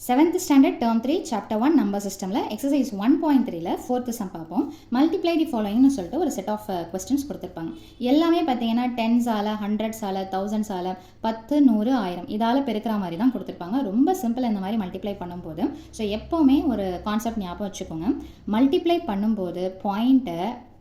7th standard term 3 chapter 1 number systemல exercise 1.3ல 4th sum பார்ப்போம். multiply the followingனு சொல்லிட்டு ஒரு set of questions கொடுத்திருப்பாங்க. எல்லாமே பார்த்தீங்கன்னா 10s ஆல 100s ஆல 1000s ஆல 10 100 1000 இதால பெருக்கிற மாதிரி தான் கொடுத்திருப்பாங்க. ரொம்ப சிம்பிள் இந்த மாதிரி மல்டிப்ளை பண்ணும்போது ஸோ எப்போவுமே ஒரு கான்செப்ட் ஞாபகம் வச்சுக்கோங்க. மல்டிப்ளை பண்ணும்போது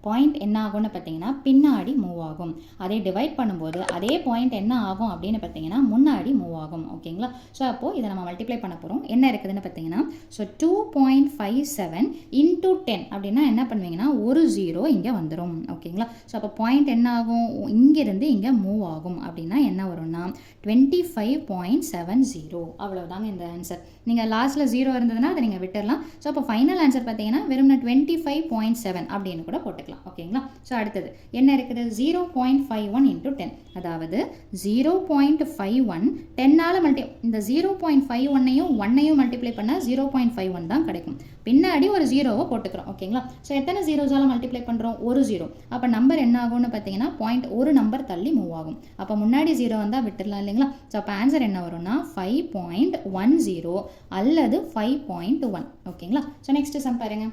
பாயிண்ட் என்ன ஆகும்னு பார்த்தீங்கன்னா பின்னாடி மூவ் ஆகும். அதே டிவைட் பண்ணும்போது அதே பாயிண்ட் என்ன ஆகும் அப்படின்னு பார்த்தீங்கன்னா முன்னாடி மூவ் ஆகும். ஓகேங்களா? ஸோ அப்போது இதை நம்ம மல்டிப்ளை பண்ண போகிறோம். என்ன இருக்குதுன்னு பார்த்தீங்கன்னா ஸோ 2.57 இன்டூ 10 அப்படின்னா என்ன பண்ணுவீங்கன்னா ஒரு ஜீரோ இங்கே வந்துடும். ஓகேங்களா? ஸோ அப்போ பாயிண்ட் என்ன ஆகும், இங்கேருந்து இங்கே மூவ் ஆகும். அப்படின்னா என்ன வரும்னா 25.70. அவ்வளோதாங்க இந்த ஆன்சர். நீங்கள் லாஸ்ட்டில் ஜீரோ இருந்ததுன்னா அதை நீங்கள் விட்டுடலாம். ஸோ அப்போ ஃபைனல் ஆன்சர் பார்த்தீங்கன்னா வெறும் 25.7 அப்படின்னு கூட போட்டுக்கலாம். ஓகேங்களா? ஸோ அடுத்தது என்ன இருக்குது, 0.51 இன்டூ 10, அதாவது 0.51 10ஆல் இந்த 0.51ஐயும் 1ஐயும் மல்டிப்ளை பண்ணால் 0.51 தான் கிடைக்கும். பின்னாடி ஒரு ஜீரோவை போட்டுக்கிறோம். ஓகேங்களா? ஸோ எத்தனை ஜீரோஸால் மல்டிப்ளை பண்ணுறோம், ஒரு ஜீரோ. அப்போ நம்பர் என்ன ஆகும்னு பார்த்தீங்கன்னா பாயிண்ட் ஒரு நம்பர் தள்ளி மூவ் ஆகும். அப்போ முன்னாடி ஜீரோ வந்தால் விட்டுடலாம் இல்லைங்களா? ஸோ அப்போ ஆன்சர் என்ன வரும்னா 5.10 அல்லது 5.1. ஓகேங்களா? ஸோ நெக்ஸ்ட் சம் பாருங்க.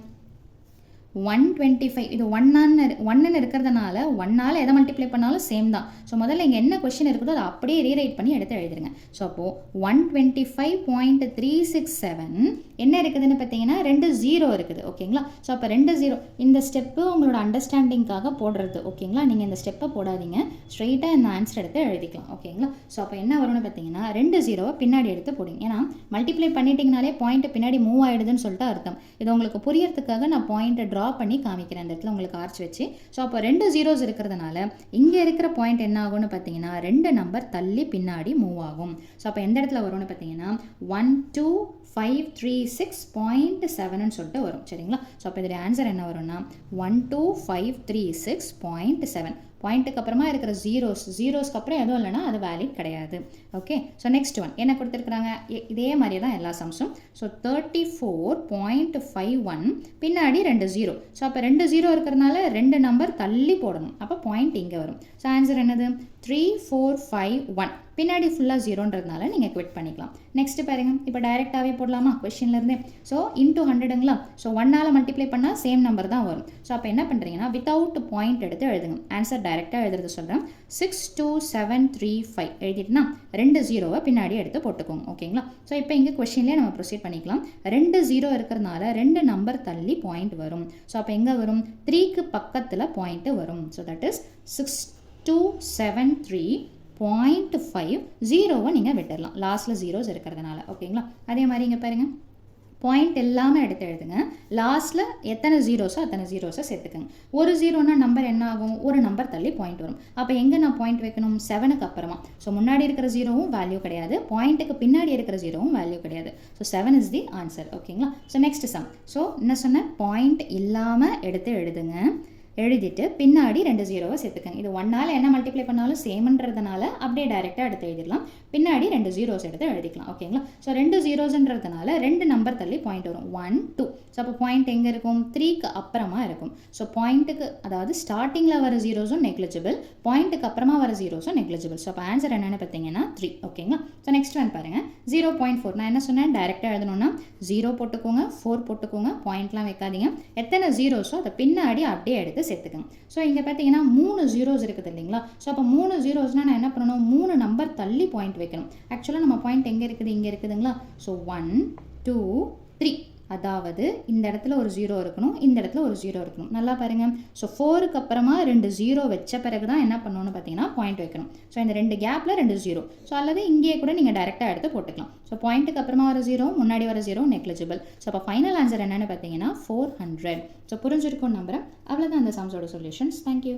125 இது 1 இருக்கிறதுனால 1ஆல் எதை மல்டிப்ளை பண்ணாலும் சேம் தான். ஸோ முதல்ல இங்கே என்ன கொஸ்டின் இருக்குதோ அதை அப்படியே ரீரைட் பண்ணி எடுத்து எழுதிருங்க. ஸோ அப்போது 125.367 என்ன இருக்குதுன்னு பார்த்தீங்கன்னா 2 ஜீரோ இருக்குது. ஓகேங்களா? ஸோ அப்போ 2 ஜீரோ இந்த ஸ்டெப்பு உங்களோட அண்டர்ஸ்டாண்டிங்காக போடுறது. ஓகேங்களா? நீங்கள் இந்த ஸ்டெப்பை போடாதீங்க, ஸ்ட்ரெயிட்டாக இந்த ஆன்சர் எடுத்து எழுதிக்கலாம். ஓகேங்களா? ஸோ அப்போ என்ன வரும்னு பார்த்தீங்கன்னா 2 ஜீரோவை பின்னாடி எடுத்து போடுங்க. ஏன்னா மல்டிப்ளை பண்ணிட்டீங்கனாலே பாயிண்ட் பின்னாடி மூவ் ஆகிடுதுன்னு சொல்லிட்டு அர்த்தம். இது உங்களுக்கு புரியறதுக்காக நான் பாயிண்ட்டை ட்ரா பண்ணி காமிக்கிறேன் அந்த இடத்துல உங்களுக்கு ஆர்ச் வச்சு. ஸோ அப்போ 2 ஜீரோஸ் இருக்கிறதுனால இங்கே இருக்கிற பாயிண்ட் என்ன ஆகும்னு பார்த்தீங்கன்னா 2 நம்பர் தள்ளி பின்னாடி மூவ் ஆகும். ஸோ அப்போ எந்த இடத்துல வரும்னு பார்த்தீங்கன்னா 12536.7 சொல்லிட்டு வரும். சரிங்களா? ஸோ அப்போ இதோட ஆன்சர் என்ன வரும்னா 12536.7. பாயிண்ட்டுக்கு அப்புறமா இருக்கிற ஜீரோஸ்க்கு அப்புறம் எதுவும் இல்லைனா அது வேலிட் கிடையாது. ஓகே? ஸோ நெக்ஸ்ட் ஒன் என்ன கொடுத்துருக்குறாங்க, இதே மாதிரியே தான் எல்லா சம்ஸும். ஸோ 34.51 பின்னாடி 2 ஜீரோ. ஸோ அப்போ 2 ஜீரோ இருக்கிறதுனால 2 நம்பர் தள்ளி போடணும். அப்போ பாயிண்ட் இங்கே வரும். ஸோ ஆன்சர் என்னது 3451. பின்னாடி ஃபுல்லாக ஜீரோன்றதுனால நீங்கள் குவிட் பண்ணிக்கலாம். நெக்ஸ்ட் பாருங்க, இப்போ டைரெக்டாகவே போடலாமா கொஸ்டின்லேருந்தே. ஸோ இன்டூ 100ங்களா? ஸோ 1ஆல் மல்டிப்ளை பண்ணால் சேம் நம்பர் தான் வரும். ஸோ அப்போ என்ன பண்ணுறீங்கன்னா வித்தவுட் பாயிண்ட் எடுத்து எழுதுங்க. ஆன்சர் டைரெக்டாக எழுதுறது சொல்கிறேன். 62735 எழுதிட்டுனா 2 ஜீரோவை பின்னாடி எடுத்து போட்டுக்கோங்க. ஓகேங்களா? ஸோ இப்போ இங்கே கொஸ்டின்லேயே நம்ம ப்ரொசீட் பண்ணிக்கலாம். 2 ஜீரோ இருக்கிறதுனால 2 நம்பர் தள்ளி பாயிண்ட் வரும். ஸோ அப்போ எங்கே வரும், 3க்கு பக்கத்தில் பாயிண்ட்டு வரும். So that is 6273.5. ஜீரோவை நீங்கள் விட்டுடலாம் லாஸ்ட்டில் ஜீரோஸ் இருக்கிறதுனால. ஓகேங்களா? அதே மாதிரி இங்கே பாருங்கள், பாயிண்ட் எல்லாமே எடுத்து எழுதுங்க. லாஸ்ட்டில் எத்தனை ஜீரோஸோ அத்தனை ஜீரோஸை சேர்த்துக்கோங்க. ஒரு ஜீரோனா நம்பர் என்ன ஆகும், ஒரு நம்பர் தள்ளி பாயிண்ட் வரும். அப்போ எங்கே நான் பாயிண்ட் வைக்கணும், 7க்கு அப்புறமா. ஸோ முன்னாடி இருக்கிற ஜீரோவும் வேல்யூ கிடையாது, பாயிண்ட்டுக்கு பின்னாடி இருக்கிற ஜீரோவும் வேல்யூ கிடையாது. So 7 is the answer. ஓகேங்களா? So next sum. ஸோ என்ன சொன்னேன், பாயிண்ட் இல்லாமல் எடுத்து எழுதுங்க. எழுதிட்டு பின்னாடி 2 ஜீரோவை சேர்த்துக்கங்க. இது 1ஆல் என்ன மல்டிப்ளை பண்ணாலும் சேம்ன்றதுனால அப்படியே டைரெக்டாக எடுத்து எழுதிடலாம். பின்னாடி 2 ஜீரோஸ் எடுத்து எழுதிக்கலாம். ஓகேங்களா? ஸோ 2 ஜீரோஸ்ன்றதுனால 2 நம்பர் தள்ளி பாயிண்ட் வரும், 1 2. ஸோ அப்போ பாயிண்ட் எங்கே இருக்கும், 3க்கு அப்புறமா இருக்கும். ஸோ பாயிண்ட்டுக்கு அதாவது ஸ்டார்டிங்கில் வர ஜீரோஸும் நெக்லிஜிபிள், பாயிண்ட்டுக்கு அப்புறமா வர ஜீரோஸும் நெக்லிஜிபிள். ஸோ அப்போ ஆன்சர் என்னென்னு பார்த்தீங்கன்னா 3. ஓகேங்களா? ஸோ நெக்ஸ்ட் ஒன் பாருங்கள், 0.4. நான் என்ன சொன்னேன், டைரெக்டாக எழுதணும்னா 0 போட்டுக்கோங்க, 4 போட்டுக்கோங்க, பாயிண்ட்லாம் வைக்காதீங்க. எத்தனை ஜீரோஸோ அதை பின்னாடி அப்படியே எடுத்து சேர்த்துக்கோங்க. ஸோ இங்கே பார்த்தீங்கன்னா 3 ஜீரோஸ் இருக்குது இல்லைங்களா? ஸோ அப்போ 3 ஜீரோஸ்னால் நான் என்ன பண்ணணும், 3 நம்பர் தள்ளி பாயிண்ட் வைக்கணும். ஆக்சுவலாக நம்ம பாயிண்ட் எங்கே இருக்குது, இங்கே இருக்குதுங்களா? ஸோ 1 2 3, அதாவது இந்த இடத்துல ஒரு ஜீரோ இருக்கணும், இந்த இடத்துல ஒரு ஜீரோ இருக்கணும். நல்லா பாருங்கள். ஸோ 4க்கு அப்புறமா 2 ஜீரோ வச்ச பிறகு தான் என்ன பண்ணணும்னு பார்த்தீங்கன்னா பாயிண்ட் வைக்கணும். ஸோ இந்த 2 கேப்பில் 2 ஜீரோ. ஸோ அல்லது இங்கேயே கூட நீங்கள் டைரெக்டாக எடுத்து போட்டுக்கலாம். ஸோ பாயிண்ட்டுக்கு அப்புறமா வர ஜீரோ, முன்னாடி வர ஜீரோ நெக்லிஜிபிள். ஸோ அப்போ ஃபைனல் ஆன்சர் என்னென்னு பார்த்தீங்கன்னா 400. ஸோ புரிஞ்சிருக்கும் நம்புறேன். அவ்வளோதான் அந்த சம்ஸோட சொல்யூஷன்ஸ். தேங்க்யூ.